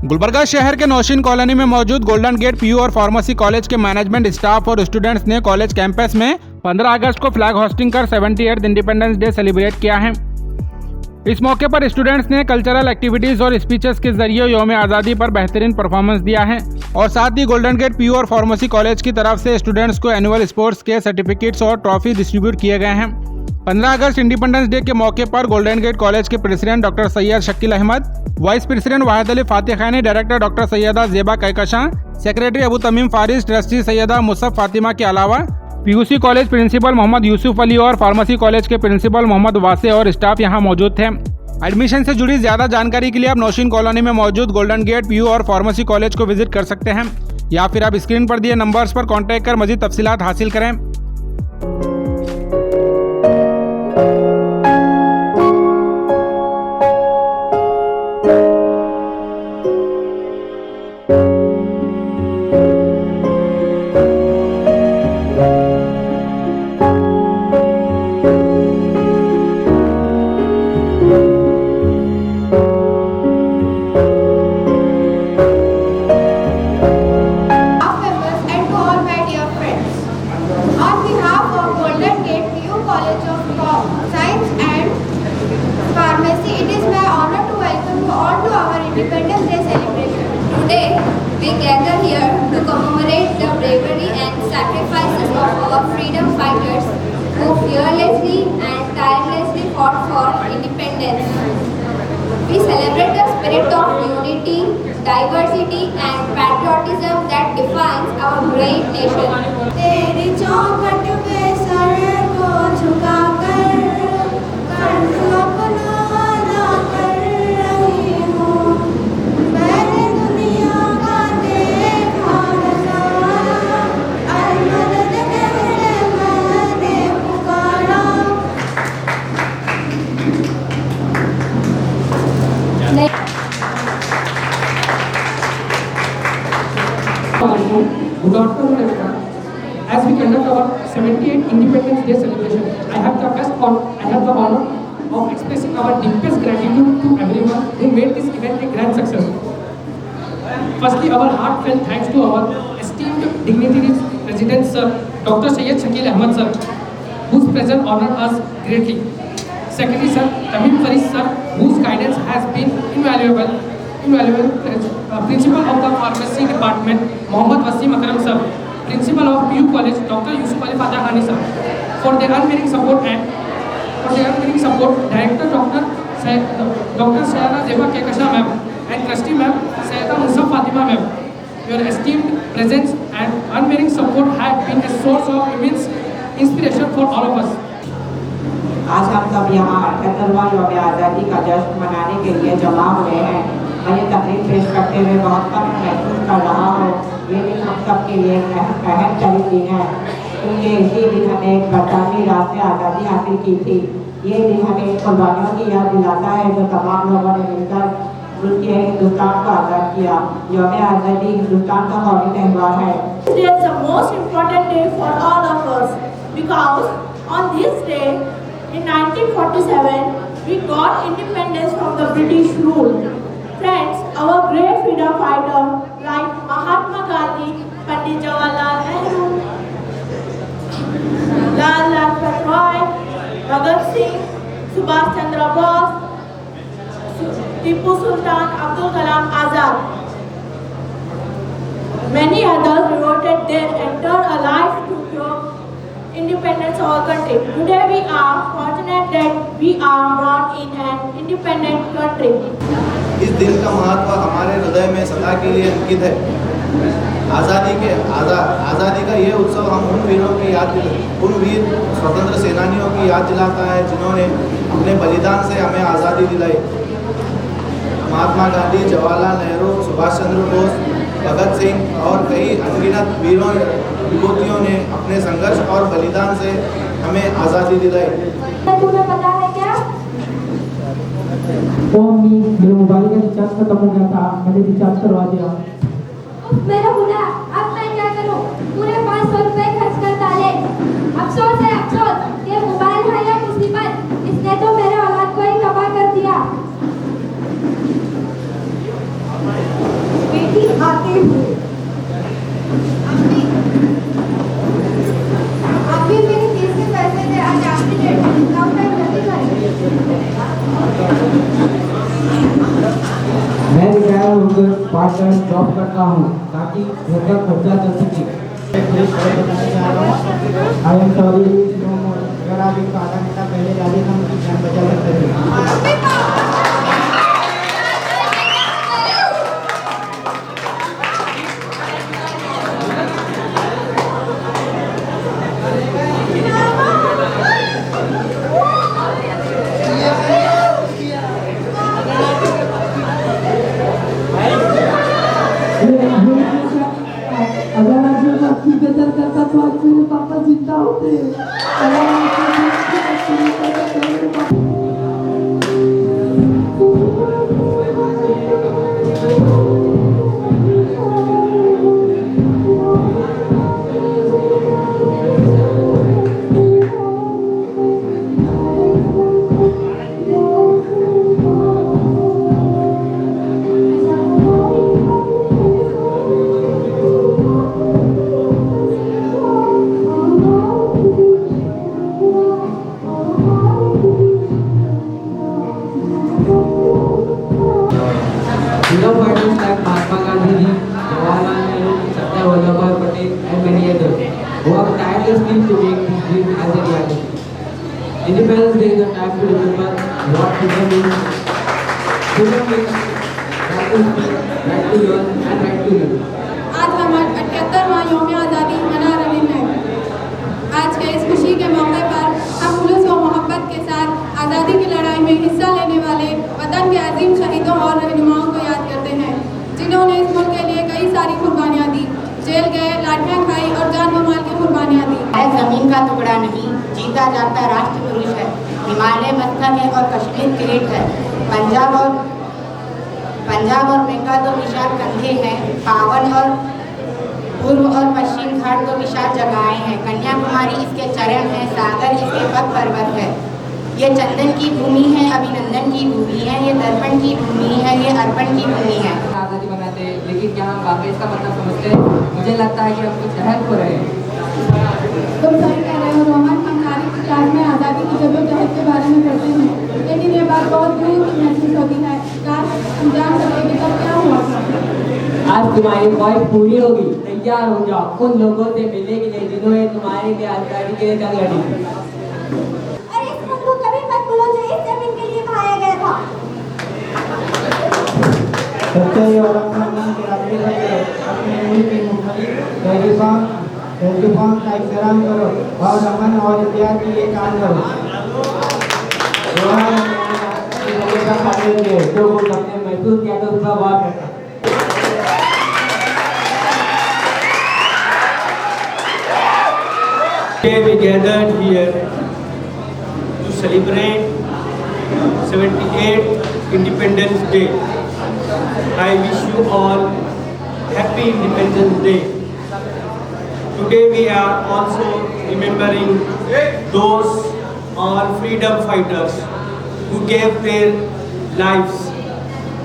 गुलबर्गा शहर के नौशीन कॉलोनी में मौजूद गोल्डन गेट पीयू और फार्मेसी कॉलेज के मैनेजमेंट स्टाफ और स्टूडेंट्स ने कॉलेज कैंपस में 15 अगस्त को फ्लैग होस्टिंग कर 78th इंडिपेंडेंस डे सेलिब्रेट किया है। इस मौके पर स्टूडेंट्स ने कल्चरल एक्टिविटीज और स्पीचेस के जरिए यौम आज़ादी पर बेहतरीन परफॉर्मेंस दिया है और साथ ही गोल्डन गेट पीयू और फार्मेसी कॉलेज की तरफ से स्टूडेंट्स को एनुअल स्पोर्ट्स के सर्टिफिकेट्स और ट्रॉफी डिस्ट्रीब्यूट किए गए हैं। 15 अगस्त इंडिपेंडेंस डे के मौके पर गोल्डन गेट कॉलेज के president doctor Syed Shakeel Ahmed, vice president Wahid Ali Fatih Khani, director doctor Syeda Zeba Kahkashan, secretary Abu Tamim Faris, trustee Syeda Musaf Fatima के अलावा PUC college principal Mohammed Yusuf Ali और फार्मेसी कॉलेज के प्रिंसिपल मोहम्मद वासे और स्टाफ यहां मौजूद थे। एडमिशन से जुड़ी ज्यादा जानकारी के लिए आप नौशीन कॉलोनी में मौजूद गोल्डन गेट पीयू और फार्मेसी कॉलेज को विजिट कर सकते हैं या फिर आप स्क्रीन पर दिए नंबर्स पर कॉन्टैक्ट कर मजीद तफसीलात हासिल करें। College of Science and Pharmacy, it is my honor to welcome you all to our Independence Day celebration. Today, we gather here to commemorate the bravery and sacrifices of our freedom fighters who fearlessly and tirelessly fought for independence. We celebrate the spirit of unity, diversity and patriotism that defines our great nation. तेरी चौखट पे sir को झुकाकर कर्ज अपना अदा कर रही हूँ। मैंने दुनिया का देखा नजारा, अहमद कहने मैंने पुकारा। Good afternoon, everyone. As we conduct our 78th Independence Day celebration, I have the honor of expressing our deepest gratitude to everyone who made this event a grand success. Firstly, our heartfelt thanks to our esteemed dignitaries, President Sir Dr. Syed Shakil Ahmad Sir, whose presence honored us greatly. Secondly, Sir Tamim Faris Sir, whose guidance has been invaluable. Principal of the Pharmacy Department, Mohammad Wasim Akram Sir. Principal of PU College, Dr. Yusuf Ali Fateh Khani Sir, for their unwavering support, Director Dr. Sayyada Zeba Kahkashan Ma'am and Trustee Ma'am Sayyida Musaf Fatima Ma'am. Your esteemed presence and unwavering support have been a source of immense inspiration for all of us. आज हम सब यहाँ 78वां यौम आज़ादी का जश्न मनाने के लिए जमा हुए हैं। मैं ये तकरीर पेश करते हुए बहुत कम महसूस कर रहा हूँ। ये दिन हम सब के लिए अहम तरीन दिन है, क्योंकि इसी दिन हमें एक बरतानवी राज से आज़ादी हासिल की थी। ये दिन हमें कुर्बानियों की याद दिलाता है जो तमाम लोगों ने मिलकर मुल्क के हिंदुस्तान को आज़ाद किया। यौम आज़ादी हिंदुस्तान का कौमी त्यौहार है। Today is the most important day for all of us because on this day in 1947 we got independence from the British rule. Friends, our great freedom fighter like Mahatma Gandhi, Pandit Jawaharlal Nehru, Lal Lajpat Rai, Bhagat Singh, Subhash Chandra Bose, Tipu Sultan Abdul Kalam Azad, many others devoted their entire life to grow independence of our country. Today we are fortunate that we are born in an independent country. इस दिन का महत्व हमारे हृदय में सदा के लिए अंकित है। आज़ादी का ये उत्सव हम उन वीर स्वतंत्र सेनानियों की याद दिलाता है जिन्होंने अपने बलिदान से हमें आज़ादी दिलाई। महात्मा गांधी, जवाहरलाल नेहरू, सुभाष चंद्र बोस, भगत सिंह और कई अनगिनत वीरों विभूतियों ने अपने संघर्ष और बलिदान से हमें आज़ादी दिलाई। तुम्हें पता है क्या? मेरा मोबाइल का रिचार्ज खत्म हो गया था, मैंने रिचार्ज करवा दिया। मेरा बुला, अब मैं क्या करूं? पूरे 500 रुपए खर्च कर डाले। अफसोस है अफसोस, ये मोबाइल है या मुसीबत, इसने तो मेरे औलाद को ही तबाह कर दिया। लेके आते हुए। अभी मेरे 30 के पैसे थे, आज आपकी डेट है, कम टाइम जल्दी करें। मैं रिटायर होकर पार्ट टाइम जॉब करता हूँ ताकि घर का खर्चा चल सके। आई एम सॉरी, अगर आप एक आधा घंटा पहले जाते तो हम उनकी जान बचा सकते थे। अगर आज मैं आपकी कदर करता तो आज मेरे पापा जिंदा होते। Freedom fighters like Mahatma Gandhi ji, Jawaharlal Nehru, Sardar Vallabhbhai Patel, and many others who have tirelessly to make this dream as a reality. Independence Day is a time to remember what freedom is. Freedom means right to speak, right to learn, and right to live. आज हम 78वां यौम आज़ादी मना रहे हैं। आज के इस खुशी के मौके पर हम जुलूस व मोहब्बत के साथ आज़ादी की लड़ाई में हिस्सा लेने वाले वतन के अजीम शहीदों और रहनुमाओं को याद करते हैं, जिन्होंने इस मुल्क के लिए कई सारी कुर्बानियाँ दी, जेल गए, लाठियाँ खाई और जान व माल की कुर्बानियाँ दी। जमीन का टुकड़ा नहीं, जीता जाता राष्ट्र पुरुष है। हिमालय मस्तक है और कश्मीर किरीट है। पंजाब और मेघा तो विशाल कंधे हैं। पावन और पूर्व और पश्चिम घाट तो विशाल जगहें हैं। कन्याकुमारी इसके चरण है, सागर इसके पग पर्वत है। ये चंदन की भूमि है, अभिनंदन की भूमि है, ये दर्पण की भूमि है, ये अर्पण की भूमि है। आज़ादी बनाते हैं, लेकिन क्या हम वाकई इसका मतलब समझते हैं? मुझे लगता है कि हम कुछ जहल हो रहे हैं। तुम सही कह रहे हो रोहन, हम सारी क्लास में आज़ादी की जद्दोजहद के बारे में पढ़ते हैं, लेकिन ये बात बहुत दूर महसूस होती है। काश हम जान सके कि तब क्या हुआ था। आज तुम्हारी ख्वाहिश पूरी होगी, तैयार हो जाओ उन लोगों से मिलने के लिए जिन्होंने तुम्हारे लिए आज़ादी के लिए जंग लड़ी थी। और इस मुल्क को कभी मत भूलो जो इस जमीन के लिए भाया गया था। सच्चाई और अपना के रास्ते पर अपने मुल्क की मुख्तलिफ तहजीबों का एहतराम करो और अमन और इत्तेहाद के लिए काम करो। जो वो हमने महसूस किया था उसका बात है। Today we gathered here to celebrate 78th Independence Day. I wish you all happy Independence Day. Today we are also remembering those all freedom fighters who gave their lives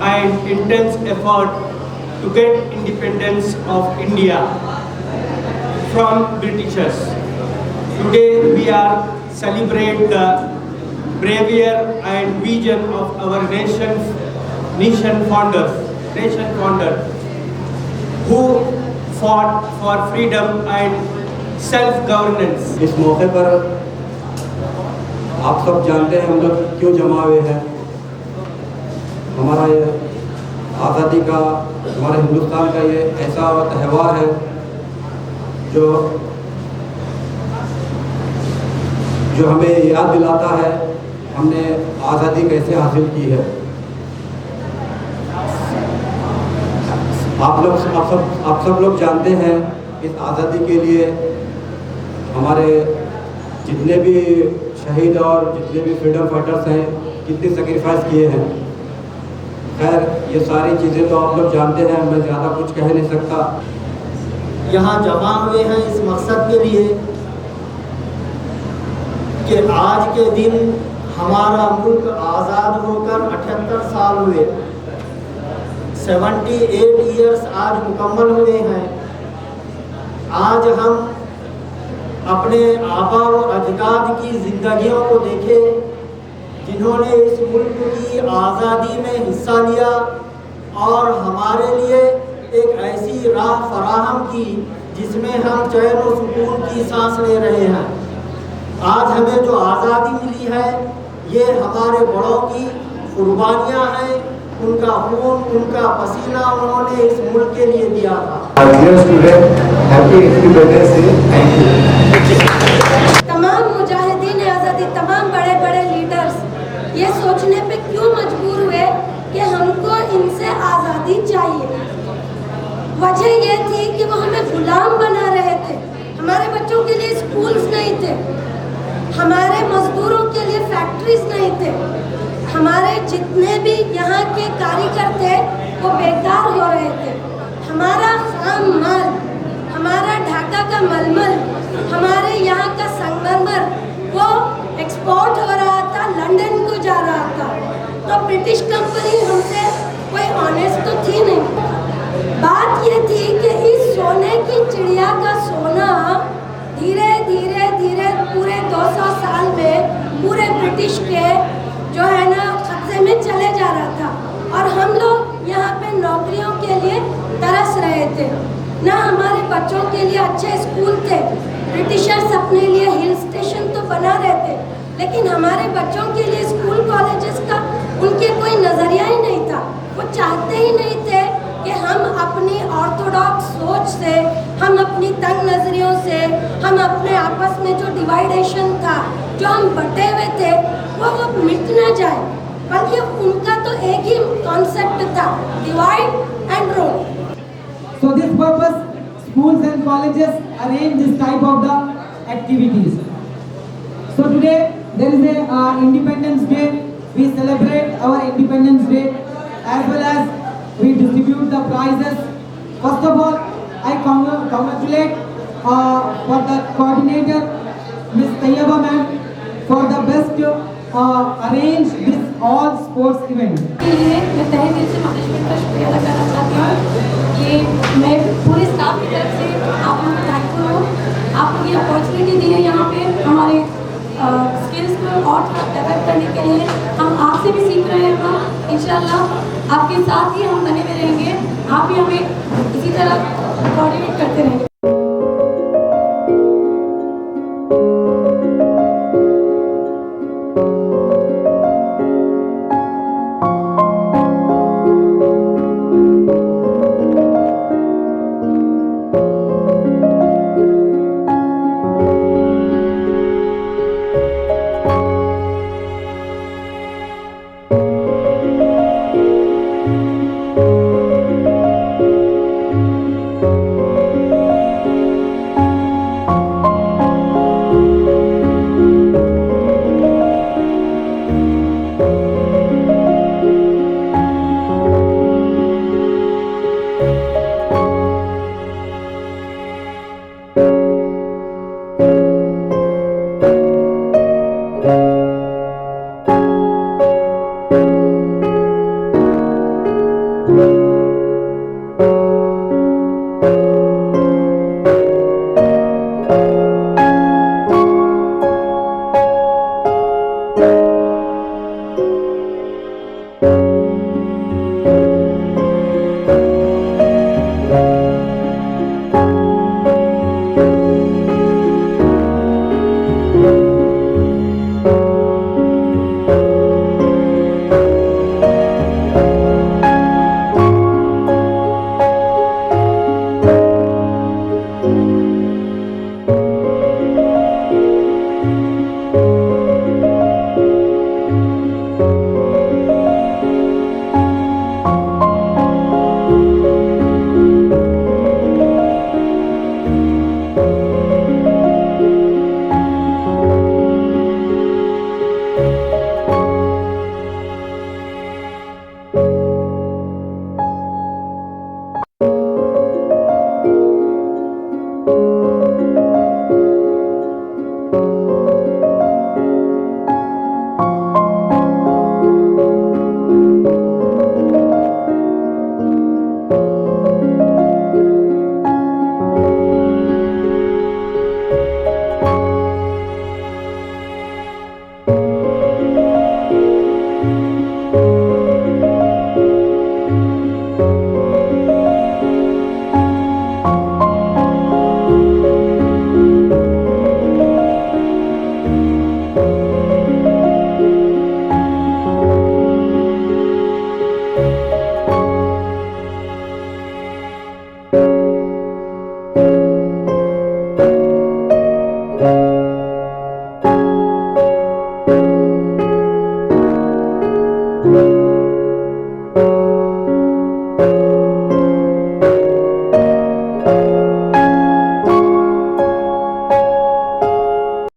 and intense effort to get independence of India from Britishers. Today we are celebrate the bravery and vision of our nation founder who fought for freedom and self-governance. इस मौके पर आप सब जानते हैं हम लोग क्यों जमा हुए हैं। हमारा ये आज़ादी का, हमारे हिंदुस्तान का ये ऐसा त्यौहार है जो हमें याद दिलाता है हमने आज़ादी कैसे हासिल की है। आप सब लोग जानते हैं इस आज़ादी के लिए हमारे जितने भी शहीद और जितने भी फ्रीडम फाइटर्स हैं कितने सेक्रीफाइस किए हैं। खैर ये सारी चीज़ें तो आप लोग जानते हैं, मैं ज़्यादा कुछ कह नहीं सकता। यहाँ जमा हुए हैं इस मकसद के लिए कि आज के दिन हमारा मुल्क आज़ाद होकर 78 साल हुए। 78 ईयर्स आज मुकम्मल हुए हैं। आज हम अपने आबा व अजदाद की ज़िंदगियों को देखें, जिन्होंने इस मुल्क की आज़ादी में हिस्सा लिया और हमारे लिए एक ऐसी राह फराहम की जिसमें हम चैन और सुकून की सांस ले रहे हैं। आज हमें जो आज़ादी मिली है, ये हमारे बड़ों की कुर्बानियाँ हैं, उनका खून, उनका पसीना उन्होंने इस मुल्क के लिए दिया था। Happy independence day. Thank you. तमाम मुजाहिदीन आज़ादी, तमाम बड़े बड़े लीडर्स ये सोचने पे क्यों मजबूर हुए कि हमको इनसे आज़ादी चाहिए। वजह ये थी कि वो हमें गुलाम बना रहे थे। हमारे बच्चों के लिए स्कूल्स नहीं थे, हमारे मजदूरों के लिए फैक्ट्रीज नहीं थे, हमारे जितने भी यहाँ के कारीगर थे वो बेकार हो रहे थे। हमारा खाम माल, हमारा ढाका का मलमल, हमारे यहाँ का संगमरमर वो एक्सपोर्ट हो रहा था, लंदन को जा रहा था। तो ब्रिटिश कंपनी हमसे कोई ऑनेस्ट तो थी नहीं। बात ये थी कि इस सोने की चिड़िया का सोना धीरे धीरे धीरे पूरे 200 साल में पूरे ब्रिटिश के जो है ना कब्जे में चले जा रहा था, और हम लोग यहाँ पे नौकरियों के लिए तरस रहे थे। ना हमारे बच्चों के लिए अच्छे स्कूल थे, ब्रिटिशर्स अपने लिए हिल स्टेशन तो बना रहे थे, लेकिन हमारे बच्चों के लिए स्कूल कॉलेजेस का उनके कोई नज़रिया ही नहीं था। वो चाहते ही नहीं थे कि हम अपनी ऑर्थोडॉक्स सोच से, हम अपनी तंग नजरियों से, हम अपने आपस में जो डिवाइडेशन था, जो हम बटे हुए थे, वो मिट ना जाए, बल्कि उनका तो एक ही कॉन्सेप्ट था, divide and rule. So this purpose, schools and colleges arrange this type of the activities. So today there is a Independence Day. We celebrate our Independence Day as well as we distribute the prizes. First of all, I congratulate for the coordinator, Ms. Tayyaba ma'am, for the best arrange this all sports event. के लिए मैं तहे दिल से management का शुक्रिया अदा करना चाहती हूँ। ये मैं पूरे स्टाफ की तरफ से आप लोगों को थैंकफुल हूँ। आप लोग ये अपॉर्चुनिटी दी है यहाँ पे हमारे स्किल्स को और डेवलप करने के लिए। हम आपसे भी सीख रहे हैं, इंशाल्लाह आपके साथ ही हम बने हुए रहेंगे। आप भी हमें इसी तरह कोऑर्डिनेट